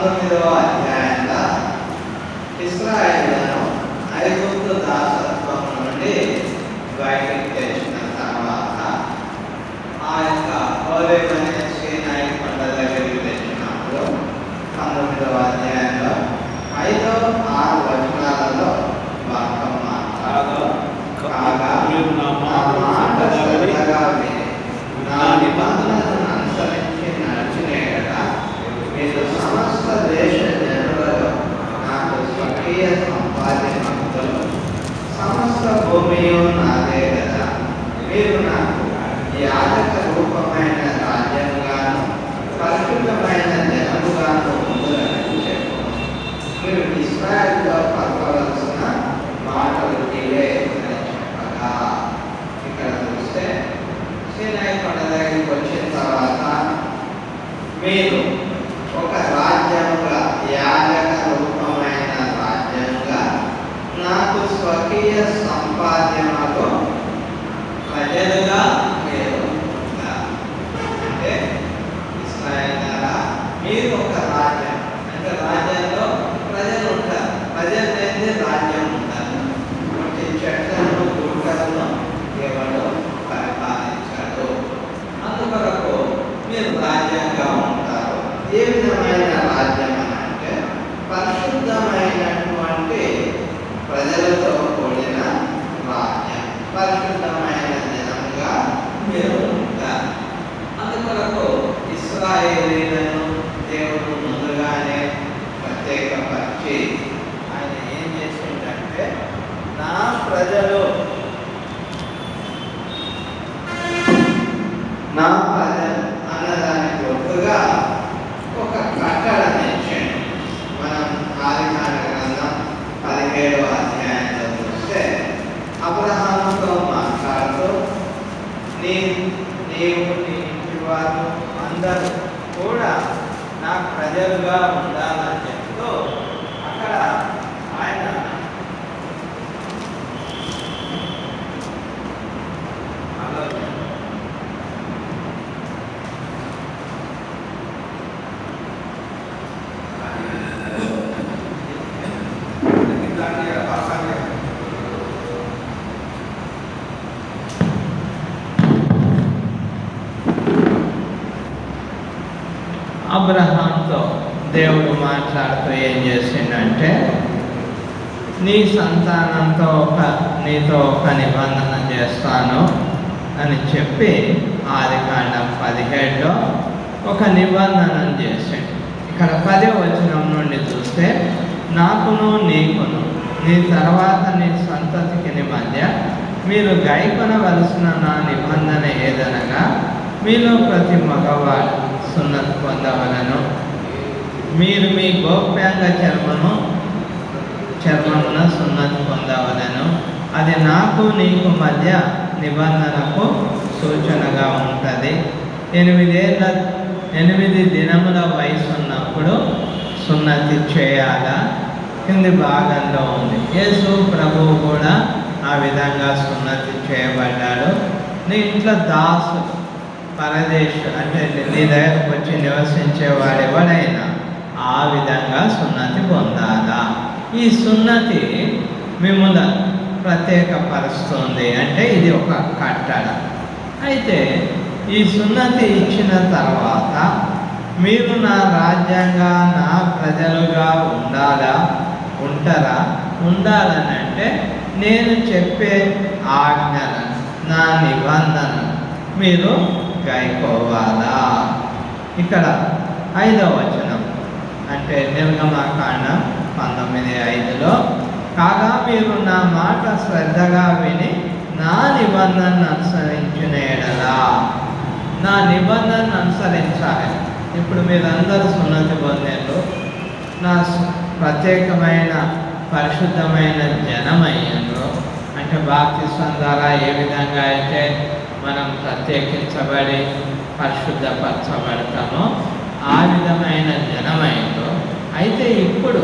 19వ అధ్యాయంలో ఇశ్రాయేలును ఐగుప్తు దాసత్వం నుండి బయటికి తెచ్చిన తర్వాత ఆ యొక్క హోరేబనే సీనాయి కొండ దగ్గరికి తెచ్చినప్పుడు 19వ అధ్యాయంలో 5-6 వచనాలలో వాక్యం మాట్లాడదు. కాగా మీరు నా మాట శ్రద్ధగా విని నా నిబంధనలను అనుసరించి నడిచిన ఎడల మీరు సమస్త దేశ జనులలో నాకు స్వకీయ సంపాదనలు, సమస్త భూమియు నాదే కదా. మీరు నాకు యాజక రూపమైన రాజ్యంగాను పరిశుద్ధమైన జనముగాను ఉందని చెప్పు. మీరు ఇశ్రాయేలుతో పలకవలసిన మాటలు ఇవే అని చెప్పగా, ఇక్కడ చూస్తే సీనాయి కొండ దగ్గరికి వచ్చిన తర్వాత మీరు ఒక రాజ్యముగా, యాజక రూపమైన రాజ్యంగా, నాకు స్వకీయ సంపాద్యములకు ప్రజలుగా మీరు ఉంటారు. అంటే ఇశ్రాయేలులారా, మీరు ఒక రాజ్యం, అంటే రాజ్యంలో ప్రజలు ఉంటారు. ప్రజలు లేనిదే రాజ్యం ఉంటారు. కాబట్టి చెట్లను గుట్టలను ఎవరు పరిపాలించరు. అందుకొరకు మీరు రాజ్యంగా ఉంటారు. ఏ విధమైన రాజ్యం అని అంటే పరిశుద్ధమైనటువంటి ప్రజలతో కూడిన రాజ్యం, పరిశుద్ధమైన జనంగా మీరు ఉంటారు. అందుకొరకు ఇశ్రాయేలీయులను దేవుడు ముందుగానే ప్రత్యేకపరిచి ఆయన ఏం చేసిందంటే, నా ప్రజలు అన్నదానికి గుర్తుగా ఒక కట్టడని ఇచ్చాడు. మనం ఆదికాండ గ్రంథం 17వ అధ్యాయంలో చూస్తే అబ్రహాముతో మాట్లాడుతూ నీవు నీ ఇంటి వారు అందరూ కూడా నా ప్రజలుగా ఉండాలని చెప్తూ అక్కడ ఆయన అబ్రహాంతో దేవుడు మాట్లాడుతూ ఏం చేసిండంటే, నీ సంతానంతో నీతో ఒక నిబంధన చేస్తాను అని చెప్పి ఆదికాండం 17లో ఒక నిబంధనను చేసిండు. ఇక్కడ 10వ వచనం నుండి చూస్తే, నాకును నీకును నీ తర్వాత నీ సంతతికి మధ్య మీరు గైకొనవలసిన నా నిబంధన ఏదనగా, మీలో ప్రతి మగవాడు సున్నతి పొందవలను. మీరు మీ గోప్యాంగ చర్మమున సున్నతి పొందవలను. అది నాకు నీకు మధ్య నిబంధనకు సూచనగా ఉంటుంది. 8 దినముల వయసు ఉన్నప్పుడు సున్నతి చేయాలా కింది భాగంలో ఉంది. యేసు ప్రభువు కూడా ఆ విధంగా సున్నతి చేయబడ్డాడు. నీ ఇంట్లో దాసు పరదేశ్ అంటే నీ దగ్గరకు వచ్చి నివసించేవాడు ఎవడైనా ఆ విధంగా సున్నతి పొందాలా. ఈ సున్నతి మిమ్మల్ని ప్రత్యేకపరుస్తుంది. అంటే ఇది ఒక కట్టడ. అయితే ఈ సున్నతి ఇచ్చిన తర్వాత మీరు నా రాజ్యంగా, నా ప్రజలుగా ఉండాలని అంటే నేను చెప్పే ఆజ్ఞలను, నా నిబంధనలు మీరు గైకోవాలా. ఇక్కడ 5వ వచనం అంటే నిర్గమకాండం 19:5లో, కాగా మీరు నా మాట శ్రద్ధగా విని నా నిబంధనను అనుసరించిన ఎడలా. నా నిబంధనను అనుసరించాలి. ఇప్పుడు మీరందరూ సున్నతి పొందారు, నా ప్రత్యేకమైన పరిశుద్ధమైన జనమయ్యారు. అంటే బాప్తిస్మం ద్వారా ఏ విధంగా అయితే మనం ప్రత్యేకించబడి పరిశుద్ధపరచబడతామో ఆ విధమైన జనమైందో, అయితే ఇప్పుడు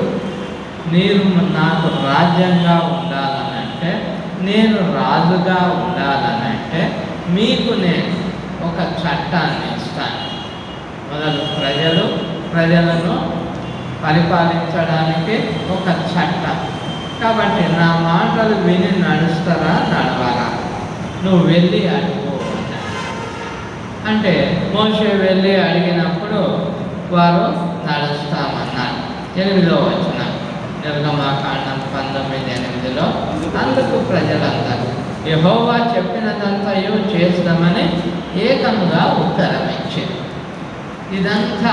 మీరు నాకు రాజ్యంగా ఉండాలనంటే, నేను రాజుగా ఉండాలనంటే మీకు నేను ఒక చట్టాన్ని ఇస్తాను. మొదలు ప్రజలను పరిపాలించడానికి ఒక చట్టం. కాబట్టి నా మాటలు విని నడుస్తారా నడవాలా, నువ్వు వెళ్ళి అడుగు అన్నాడు. అంటే మోషే వెళ్ళి అడిగినప్పుడు వారు నడుస్తామన్నారు. 8వ వచనం నిర్గమాకాండం 19:8. అందుకు ప్రజలందరూ యెహోవా చెప్పినదంతయు చేస్తామని ఏకముగా ఉత్తరం ఇచ్చారు. ఇదంతా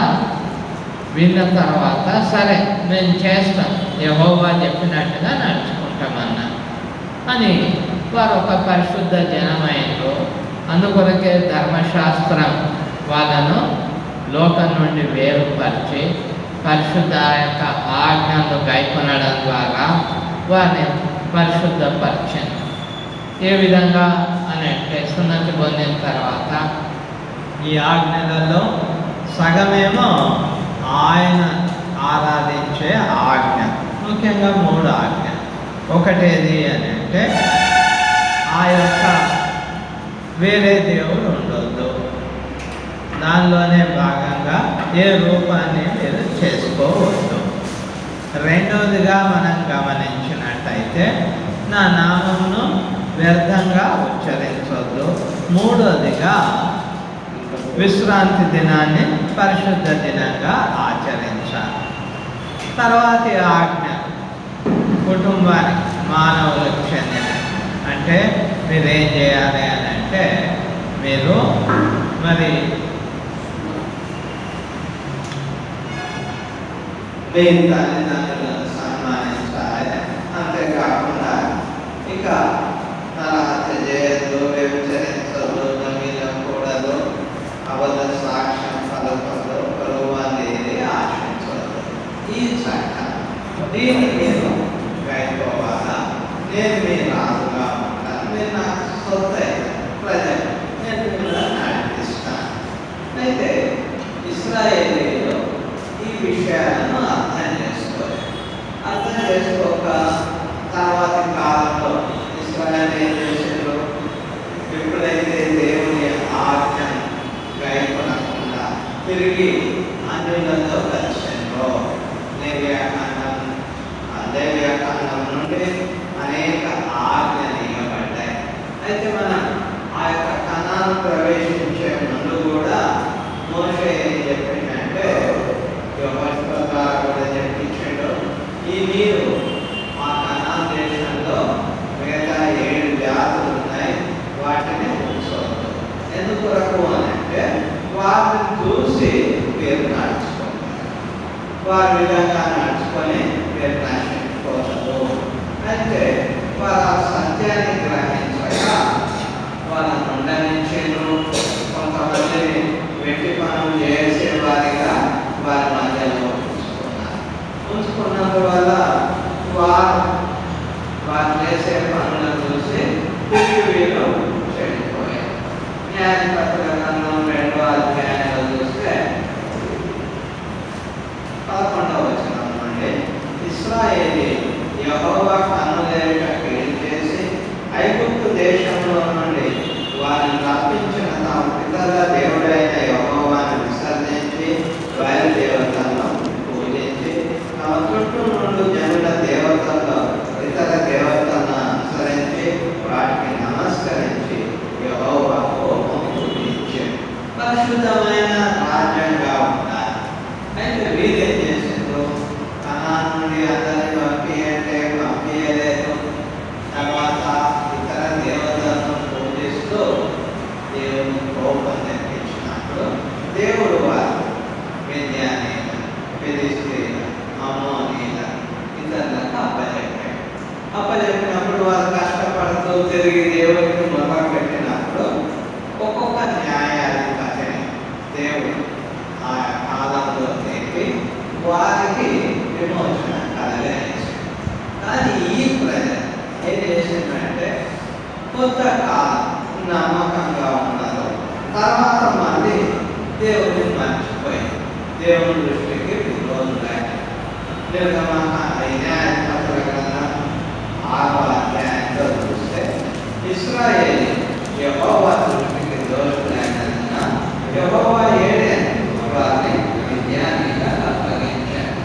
విన్న తర్వాత సరే మేము చేస్తాం, యెహోవా చెప్పినట్టుగా నడుచుకుంటామన్నారు అని వారు ఒక పరిశుద్ధ జనమైనరు. అందుకొరకే ధర్మశాస్త్రం వాళ్ళను లోకం నుండి వేరుపరిచి పరిశుద్ధ యొక్క ఆజ్ఞలు గైకొనడం ద్వారా వారిని పరిశుద్ధపరిచింది. ఏ విధంగా అని అంటే సున్నతి పొందిన తర్వాత ఈ ఆజ్ఞలలో సగమేమో ఆయన ఆరాధించే ఆజ్ఞ, ముఖ్యంగా 3 ఆజ్ఞ. ఒకటేది అని అంటే ఆ యొక్క వేరే దేవుడు ఉండొద్దు, దానిలోనే భాగంగా ఏ రూపాన్ని మీరు చేసుకోవద్దు. రెండవదిగా మనం గమనించినట్టయితే నా నామమును వ్యర్థంగా ఉచ్చరించవద్దు. మూడవదిగా విశ్రాంతి దినాన్ని పరిశుద్ధ దినంగా ఆచరించాలి. తర్వాతి ఆజ్ఞ కుటుంబానికి మానవులకు చెందిన, అంటే మీరేం చేయాలి అని అంటే మీరు మరి మీ తల్లిదండ్రులను సన్మానించాలి. అంతేకాకుండా ఇక నరహత్య చేయొద్దు, వ్యభిచరించవద్దు, దొంగిలకూడదు, అబద్ధ సాక్ష్యం పలకవద్దు, పొరుగువారిని ఆశించవద్దు. ఈ చట్టం దీన్ని మీరు గైకోవాలా. నేను మీ రాజుగా ఉంటాను, మీరు నాకు సొత్తైన ప్రజలు, నేను మిమ్మల్ని నడిపిస్తాను. అయితే ఇశ్రాయేలీయులు ఈ విషయాలను అర్థం చేసుకోక తర్వాతి కాలంలో ఇశ్రాయేలు ఏం చేశారు? ఎప్పుడైతే దేవుని ఆజ్ఞ గైకొనకుండా తిరిగి అన్యులతో కలిసిందో లేవ్యాకాండం నుండి అనేక ఆజ్ఞలు ఇవ్వబడ్డాయి. అయితే మనం ఆ యొక్క కనాను ప్రవేశించే ముందు కూడా మోషే ఏం చెప్పిందంటే యెహోవా ద్వారా కూడా చెప్పించాడు, ఈ మీరు మా కనాను దేశంలో మిగతా 7 జాతులు ఉన్నాయి, వాటిని ఉంచవద్దు. ఎందుకొరకు అని అంటే వారిని చూసి మీరు నడుచుకుంటారు, వారి విధంగా నడుచుకొని మీరు నశించుకోవద్దు. అయితే వారు ఆ సత్యాన్ని గ్రహించక వాళ్ళని ఉండనించారు. కొంతమందిని వెట్టి పనులు చేసేవారిగా వారి మధ్యలో ఉంచుకున్నందువల్ల వారు చేసే పనులను చూసి తిరిగి వీరు చెడిపోయారు. న్యాయాధిపతుల గ్రంథం 2వ అధ్యాయంలో చూస్తే 11వ వచనం నుండి ఇశ్రాయేలీ యెహోవా కన్నులెరుగక కీడు చేసి ఐగుప్తు దేశంలో నుండి వారిని రప్పించిన తమ పితరుల దేవుడైన యెహోవాను విసర్జించి బయలుదేవతలను పూజించి తమ చుట్టూ నుండి జనుల దేవతల్లో ఇతర దేవతలను అనుసరించి వాటికి నమస్కరించి యెహోవా కోపం పుట్టించారు. పరిశుద్ధమైన రాజ్యంగా ఉండాలి. అయితే వీరేం చేసిండ్రు? కనాను నుండి అందరిని పంపించలేదు. తర్వాత ఇతర దేవతలను పూజిస్తూ దేవుని కోపం తెప్పించినప్పుడు దేవుడు వారు మిద్యానీయుల, ఫిలిష్తీయుల, అమ్మోనీయుల ఇతరులకు అప్పచెప్పినప్పుడు వారు కష్టపడుతూ తిరిగి దేవుడికి మొదలు పెట్టినప్పుడు ఒక్కొక్క న్యాయాధిపతిని దేవుడు ఆ కాలంలో తెప్పి వారికి విమోచన కలగనిచ్చాడు. కానీ ఈ ప్రజలు ఏం చేసిందంటే కొంతకాలం నమ్మకంగా ఉన్నారు, తర్వాత మళ్ళీ దేవుడిని మర్చిపోయింది, దేవుని దృష్టికి విరోధులై. న్యాయాధిపతుల గ్రంథం 6వ అధ్యాయంలో చూస్తే ఇశ్రాయేలీ యెహోవా దృష్టికి దోషులైనందున యెహోవా వారిని మిద్యానీయులకు అప్పగించాడు.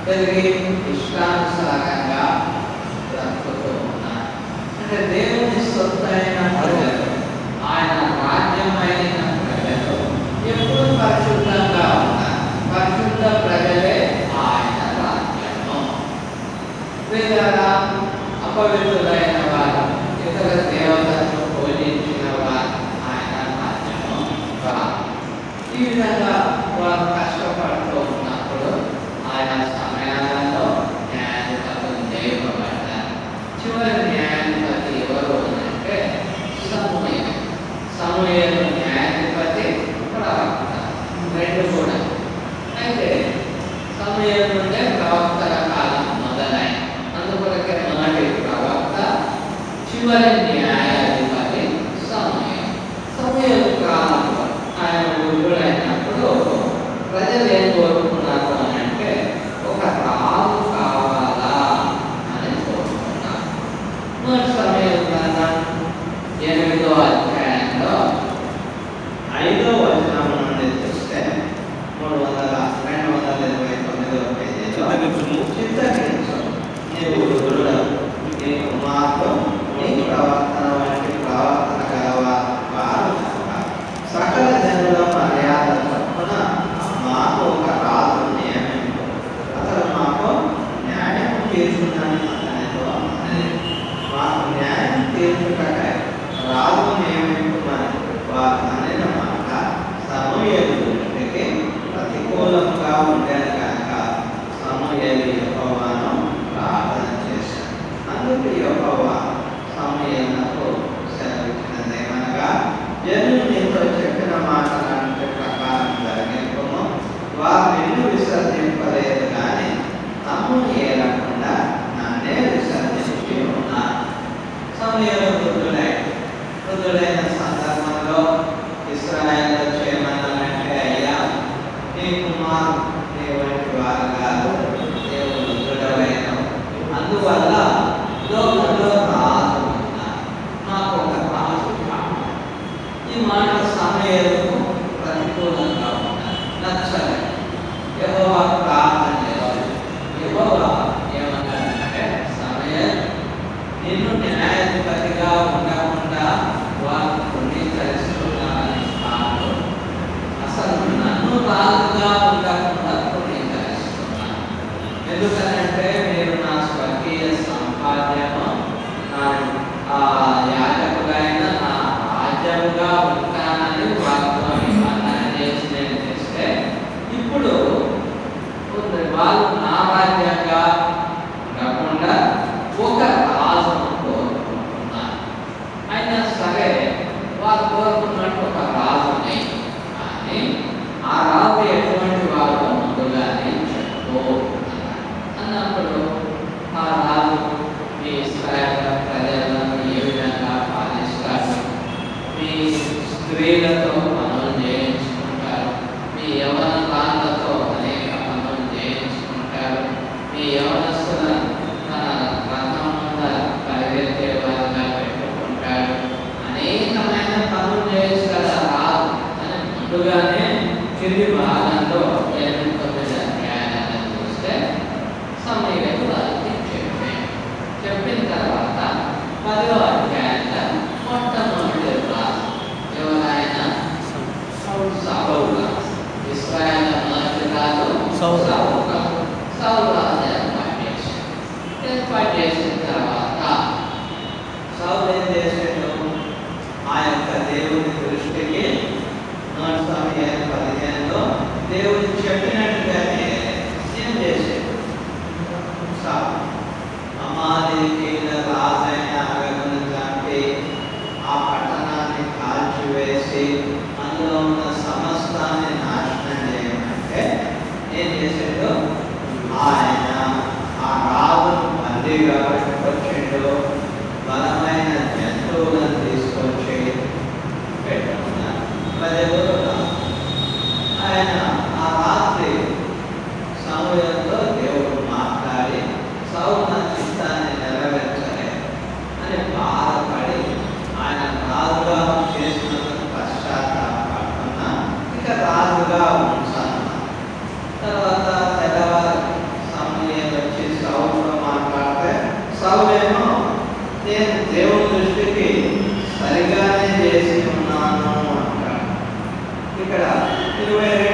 పెరిగి ఇష్టానుసారంగా బ్రతుకుతూ ఉన్నారు. అంటే దేవుని సొత్తైన ప్రజలు, ఆయన రాజ్యమైన ప్రజలు ఎప్పుడు పరిశుద్ధంగా ఉన్నారు. పరిశుద్ధ ప్రజలే ఆయన రాజ్యము. లేదా అపవిత్రులైన వారు, ఇతర దేవతలను పూజించిన వారు ఆయన రాజ్యము కాదు. ఈ విధంగా వారు కష్టపడుతూ ఉన్నప్పుడు ఆయా సమయాలలో న్యాయాధిపతులు చేయబడ్డారు. చివరి న్యాయాధిపతి ఎవరు అంటే సమూయేలు. సమూయేలు న్యాయాధిపతి, ప్రవక్త, రెండు కూడా. అయితే సమూయేలు నుండే ప్రవక్తల కాలం మొదలైంది. అందుకొరకే మొదటి ప్రవక్త, చివరి న్యాయాధిపతి సమూయేలు. సమూయేలు కాలంలో ఆయన వృద్ధుడైనప్పుడు ప్రజలు ఏం కోరుకున్నారు అని అంటే ఒక రాజు కావాలా అని కోరుకున్నారు. మొదటి సమూయేలు గ్రంథం 8వ అధ్యాయంలో 5వ వచనం నుండి చూస్తే 229వ పేజీలో చిత్తగించు, నీవు వృద్ధుడవు, నీ కుమార్తె నీ ప్రవర్తన వంటి ప్రవర్తన గలవారు సకల జనుల మర్యాద చొప్పున మాకు ఒక రాజు నియమింపు, అతడు మాకు న్యాయం తీర్చునని అతనితో అన్నది. మాకు న్యాయం తీర్చుటకై రాజు నియమింపుమని వారు అనిన మాట సమూయేలు దృష్టికి ప్రతికూలంగా ఉండేది కనుక సమూయేలు యెహోవాను ప్రార్థన చేశాడు. అందుకు యెహోవా సమూయేలునకు సెలవిచ్చినదేమనగా, జనులు నీతో చెప్పిన మాటలంటే ప్రకారం జరిగింపుము. వారు నిన్ను విసర్జింపలేదు కానీ తమ్ము ఏలకుండా నన్నే విసర్జించి ఉన్నారు. సమూయేలు వృద్ధుడైన సందర్భంలో ఇశ్రాయేలు చేయమన్నారంటే, అయ్యా నీ కుమారు నీ వంటి వారు కాదు, నీవు వృద్ధుడవైనవు, అందువల్ల లోకంలో రాజు ఉన్నారు, మాకు ఒక రాజు కావాలి. ఈ మాట సమూయేలుకు ప్రతికూలంగా ఉన్నారు, నచ్చలేదు. యెహోవా ప్రార్థన చేశాడు. యెహోవా ఏమన్నాడంటే, సమూయేలు నిన్ను న్యాయాధిపతిగా ఉండకుండా వారు తృణీకరిస్తున్నారని కాదు, అసలు నన్ను రాజుగా ఉండకుండా తృణీకరిస్తున్నారు. ఎందుకనంటే మీరు నా స్వర్గీయ సంపాద్యము, నా యాజకుడైన నా రాజ్యముగా ఉంటానని వారితో నిబంధన చేసి నేను చేస్తే, ఇప్పుడు వాళ్ళు నా రాజ్యంగా ఉండకుండా ఒక రాజును కోరుకుంటున్నారు. అయినా సరే వారు కోరుకున్నట్టు ఒక రాజుని, కానీ ఆ రాజు ఎటువంటి వాడు ముందుగానే చెప్తూ అన్నప్పుడు ఆ రాజు మీ ఇశ్రాయేలు ప్రజలను ఏ విధంగా పాలిస్తారు, మీ స్త్రీలతో పనులు చేయించుకుంటారు, మీ యవనకాంతతో అనేక పనులు చేయించుకుంటారు, మీ యవనస్తులను తన రథం ముందు పరిగెత్తే వారిగా పెట్టుకుంటాడు, అనేకమైన పనులు చేస్తారు రాదు అని ముందుగానే కింది భాగంలో 8-9 అధ్యాయాలను చూస్తే సమూయేలు వారికి చెప్పిన తర్వాత 10వ అధ్యాయంలో మొట్టమొదటి రాజు ఎవరైనా సౌలు రాజు. ఇశ్రాయేలు మొదటి రాజు సౌలు రాజు. సౌలు రాజు ఏర్పాటు చేసిన తర్వాత సౌలు ఏం చేసాడు, ఆ యొక్క దేవుని దృష్టికి సమూయేలు 15లో దేవుడు చెప్పినట్టుగానే ఏం చేసాడు. అమాలేకీయుల రాజైన అగగును చంపి ఆ పట్టణాన్ని కాల్చివేసి అందులో ఉన్న సమస్తాన్ని నాశనం చేయమంటే ఏం చేసాడు, ఆయన సౌలేమో నేను దేవుని దృష్టికి సరిగానే చేసి ఉన్నాను అంటాడు. ఇక్కడ 22